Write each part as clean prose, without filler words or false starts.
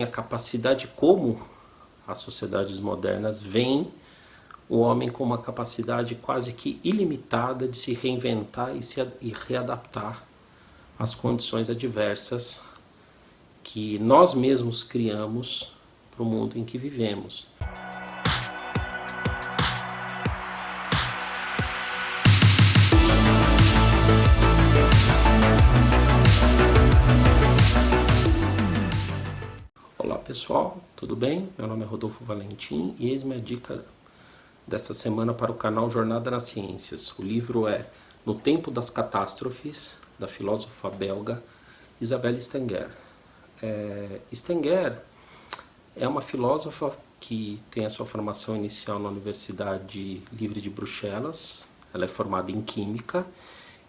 A capacidade, como as sociedades modernas veem o homem com uma capacidade quase que ilimitada de se reinventar e readaptar às condições adversas que nós mesmos criamos para o mundo em que vivemos. Olá pessoal, tudo bem? Meu nome é Rodolfo Valentim e eis minha dica desta semana para o canal Jornada nas Ciências. O livro é No Tempo das Catástrofes, da filósofa belga Isabelle Stenger. Stenger é uma filósofa que tem a sua formação inicial na Universidade Livre de Bruxelas. Ela é formada em Química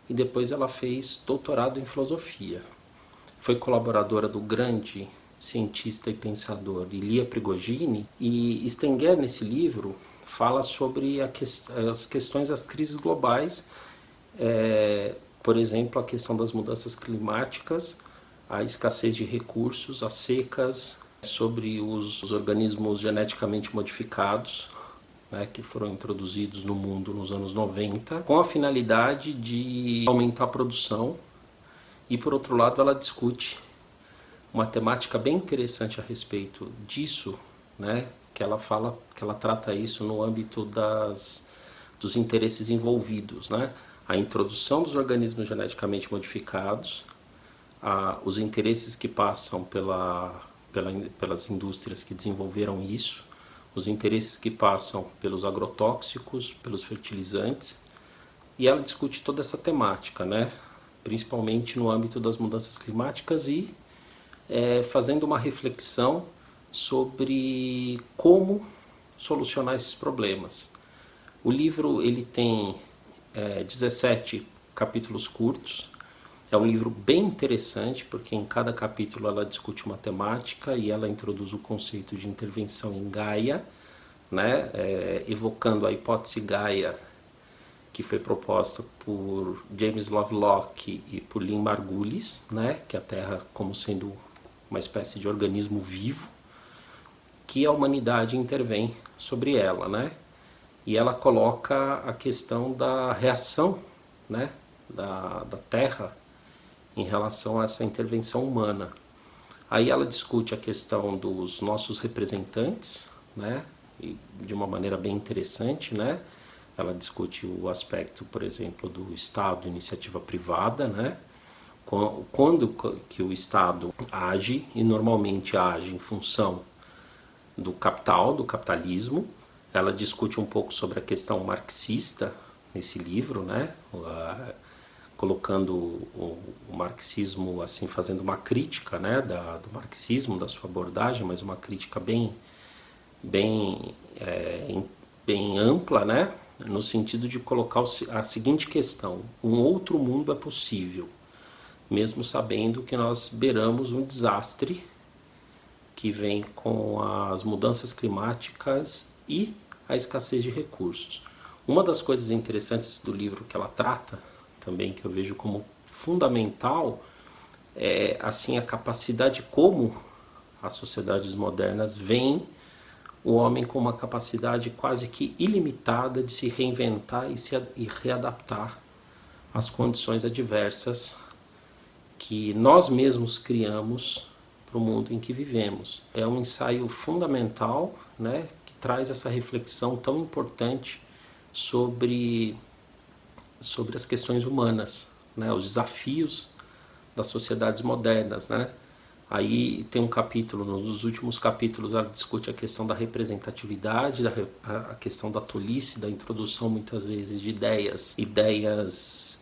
e depois ela fez doutorado em Filosofia. Foi colaboradora do grande cientista e pensador Ilya Prigogine, e Stenger, nesse livro, fala sobre as questões das crises globais, por exemplo, a questão das mudanças climáticas, a escassez de recursos, as secas, sobre os organismos geneticamente modificados, né, que foram introduzidos no mundo nos anos 90, com a finalidade de aumentar a produção. E por outro lado, ela discute uma temática bem interessante a respeito disso, né, que ela trata isso no âmbito dos interesses envolvidos, né, a introdução dos organismos geneticamente modificados, os interesses que passam pelas indústrias que desenvolveram isso, os interesses que passam pelos agrotóxicos, pelos fertilizantes, e ela discute toda essa temática, né, principalmente no âmbito das mudanças climáticas e fazendo uma reflexão sobre como solucionar esses problemas. O livro ele tem 17 capítulos curtos. É um livro bem interessante porque em cada capítulo ela discute uma temática e ela introduz o conceito de intervenção em Gaia, né, evocando a hipótese Gaia, que foi proposta por James Lovelock e por Lynn Margulis, né, que é a Terra como sendo uma espécie de organismo vivo, que a humanidade intervém sobre ela, né? E ela coloca a questão da reação, né, da Terra em relação a essa intervenção humana. Aí ela discute a questão dos nossos representantes, né, e de uma maneira bem interessante, né? Ela discute o aspecto, por exemplo, do Estado, iniciativa privada, né? Quando que o Estado age, e normalmente age em função do capital, do capitalismo. Ela discute um pouco sobre a questão marxista nesse livro, né? Colocando o marxismo, assim, fazendo uma crítica, né, do marxismo, da sua abordagem, mas uma crítica bem ampla, né? No sentido de colocar a seguinte questão: um outro mundo é possível, mesmo sabendo que nós beiramos um desastre que vem com as mudanças climáticas e a escassez de recursos. Uma das coisas interessantes do livro que ela trata, também que eu vejo como fundamental, é assim a capacidade como as sociedades modernas veem o homem com uma capacidade quase que ilimitada de se reinventar e readaptar às condições adversas que nós mesmos criamos para o mundo em que vivemos. É um ensaio fundamental, né, que traz essa reflexão tão importante sobre as questões humanas, né, os desafios das sociedades modernas, né. Aí tem um capítulo, nos últimos capítulos ela discute a questão da representatividade, a questão da tolice, da introdução muitas vezes de ideias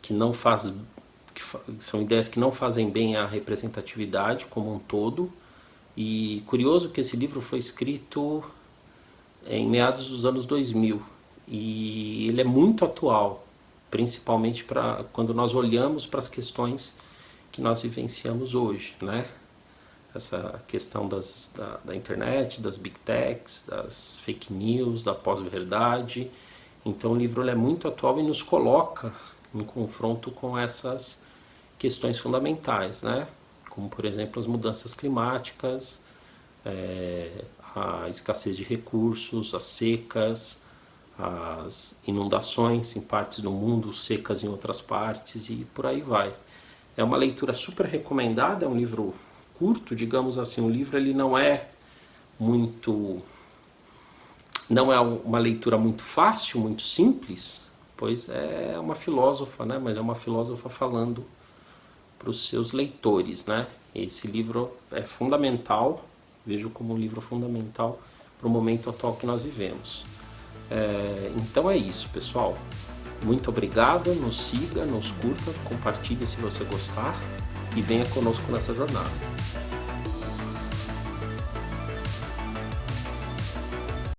que não fazem são ideias que não fazem bem à representatividade como um todo. E curioso que esse livro foi escrito em meados dos anos 2000 e ele é muito atual, principalmente para quando nós olhamos para as questões que nós vivenciamos hoje, né? Essa questão da internet, das big techs, das fake news, da pós-verdade. Então o livro é muito atual e nos coloca em confronto com essas questões fundamentais, né? Como por exemplo as mudanças climáticas, a escassez de recursos, as secas, as inundações em partes do mundo, secas em outras partes e por aí vai. É uma leitura super recomendada, é um livro curto, digamos assim. O livro ele não é uma leitura muito fácil, muito simples, pois é uma filósofa, né? Mas é uma filósofa falando para os seus leitores, né? Esse livro é fundamental, vejo como um livro fundamental para o momento atual que nós vivemos. Então é isso, pessoal. Muito obrigado, nos siga, nos curta, compartilhe se você gostar e venha conosco nessa jornada.